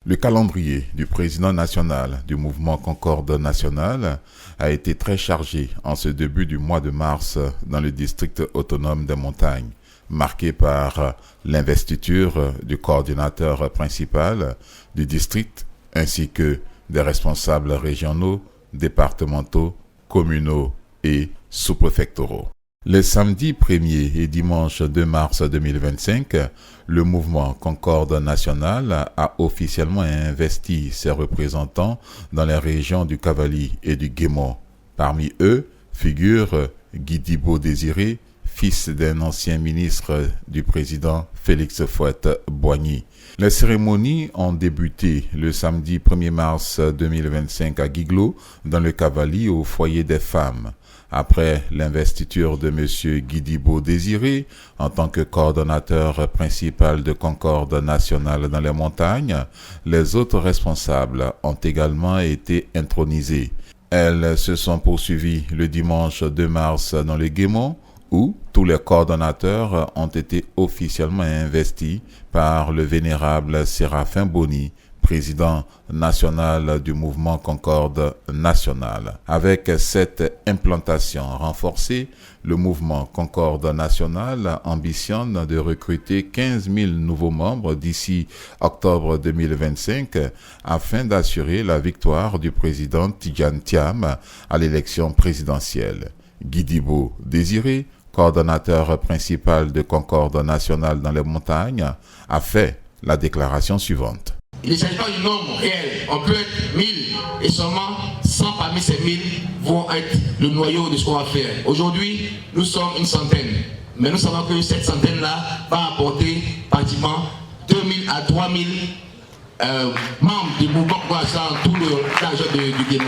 Le calendrier du président national du mouvement Concorde national a été très chargé en ce début du mois de mars dans le district autonome des montagnes, marqué par l'investiture du coordinateur principal du district ainsi que des responsables régionaux, départementaux, communaux et sous-préfectoraux. Les samedis 1er et dimanche 2 mars 2025, le mouvement Concorde national a officiellement investi ses représentants dans les régions du Cavali et du Guémont. Parmi eux figure Guidibo Désiré, fils d'un ancien ministre du président Félix Houphouët-Boigny. Les cérémonies ont débuté le samedi 1er mars 2025 à Guiglo, dans le Cavali, au foyer des femmes. Après l'investiture de M. Guidibo Désiré en tant que coordonnateur principal de Concorde nationale dans les montagnes, les autres responsables ont également été intronisés. Elles se sont poursuivies le dimanche 2 mars dans le Guémont, où tous les coordonnateurs ont été officiellement investis par le vénérable Séraphin Boni, président national du mouvement Concorde national. Avec cette implantation renforcée, le mouvement Concorde national ambitionne de recruter 15 000 nouveaux membres d'ici octobre 2025 afin d'assurer la victoire du président Tidjane Thiam à l'élection présidentielle. Guidibo Désiré, coordonnateur principal de Concorde national dans les montagnes, a fait la déclaration suivante. Il ne s'agit pas du nombre réel. On peut être 1000 et seulement 100 parmi ces 1000 vont être le noyau de ce qu'on va faire. Aujourd'hui, nous sommes une centaine. Mais nous savons que cette centaine-là va apporter pratiquement 2000 à 3000 membres du mouvement dans tout le large du Guémont.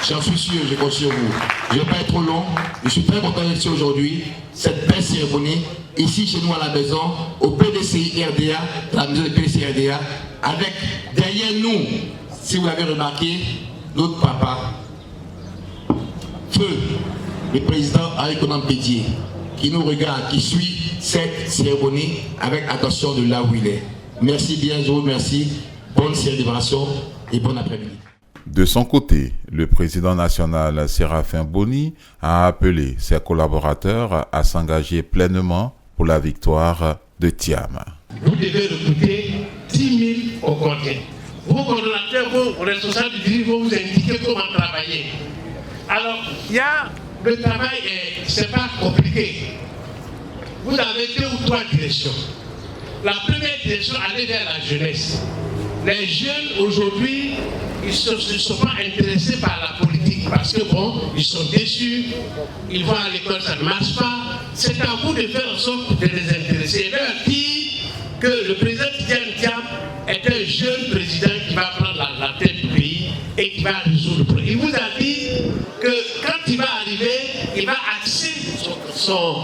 J'en suis sûr, je compte sur vous. Je ne vais pas être trop long. Je suis très content d'être ici aujourd'hui. Cette belle cérémonie, ici chez nous à la maison, au PDCI RDA, la maison du PDCI RDA, avec derrière nous, si vous l'avez remarqué, notre papa, Feu, le président Henri Konan Bédié, qui nous regarde, qui suit cette cérémonie avec attention de là où il est. Merci bien, je vous remercie. Bonne célébration et bon après-midi. De son côté, le président national Séraphin Boni a appelé ses collaborateurs à s'engager pleinement pour la victoire de Thiam. Vous devez recruter 10 000 au compte. Vos coordonnateurs, vos responsables du district vont vous indiquer comment travailler. Alors, le travail, c'est pas compliqué. Vous avez 2 ou 3 directions. La première direction, aller vers la jeunesse. Les jeunes aujourd'hui, ils ne sont pas intéressés par la politique parce que ils sont déçus, ils vont à l'école, ça ne marche pas. C'est à vous de faire en sorte de les intéresser. Et leur dire que le président Tidjane Thiam est un jeune président qui va prendre la tête du pays et qui va résoudre le problème. Il vous a dit que quand il va arriver, il va axer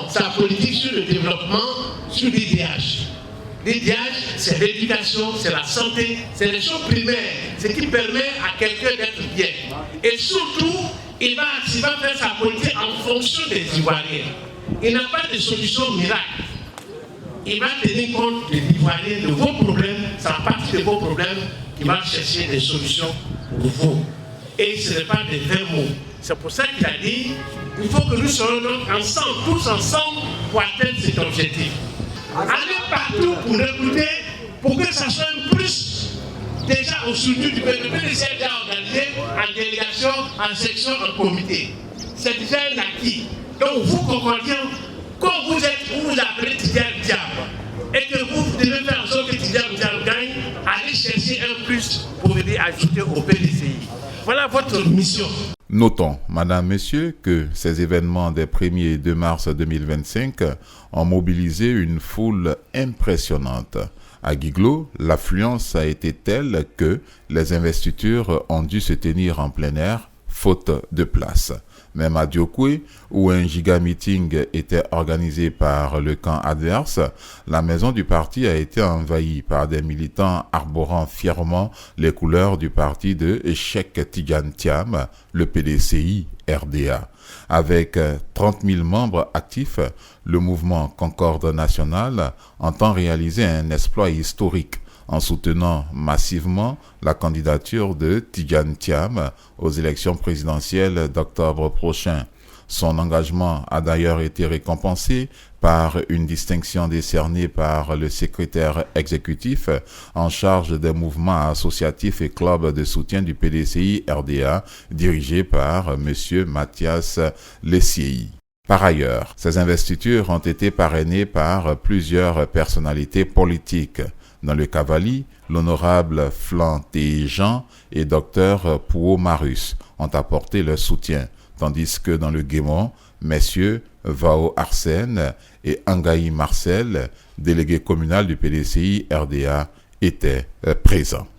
sa politique sur le développement, sur l'IDH. L'IDH, c'est l'éducation, c'est la santé, c'est les choses primaires, ce qui permet à quelqu'un d'être bien. Et surtout, il va faire sa politique en fonction des Ivoiriens. Il n'a pas de solution miracle. Il va tenir compte des Ivoiriens, de vos problèmes, ça partie de vos problèmes, il va chercher des solutions pour vous. Et ce n'est pas des vrais mots. C'est pour ça qu'il a dit, il faut que nous soyons ensemble, tous ensemble, pour atteindre cet objectif. Allez partout pour recruter, pour que ça soit un plus. Déjà au structure du PDC est déjà organisé en délégation, en section, en comité. C'est déjà un acquis. Donc vous, Concordiens, quand vous êtes, vous vous appelez Tidjane Thiam, et que vous devez faire en sorte que Tidjane Thiam gagne, allez chercher un plus pour venir ajouter au PDCI. Voilà votre mission. Notons, Madame, Messieurs, que ces événements des 1er et 2 mars 2025 ont mobilisé une foule impressionnante. À Guiglo, l'affluence a été telle que les investitures ont dû se tenir en plein air, faute de place. Même à Diokwe, où un giga-meeting était organisé par le camp adverse, la maison du parti a été envahie par des militants arborant fièrement les couleurs du parti de Cheikh Tidjane Thiam, le PDCI RDA. Avec 30 000 membres actifs, le mouvement Concorde national entend réaliser un exploit historique en soutenant massivement la candidature de Tidjane Thiam aux élections présidentielles d'octobre prochain. Son engagement a d'ailleurs été récompensé par une distinction décernée par le secrétaire exécutif en charge des mouvements associatifs et clubs de soutien du PDCI RDA, dirigé par M. Mathias Lessiei. Par ailleurs, ces investitures ont été parrainées par plusieurs personnalités politiques. Dans le Cavali, l'honorable Flan Téjean et Dr Pouo Marus ont apporté leur soutien, tandis que dans le Guémon, messieurs Vao Arsène et Angaï Marcel, délégué communal du PDCI RDA, étaient présents.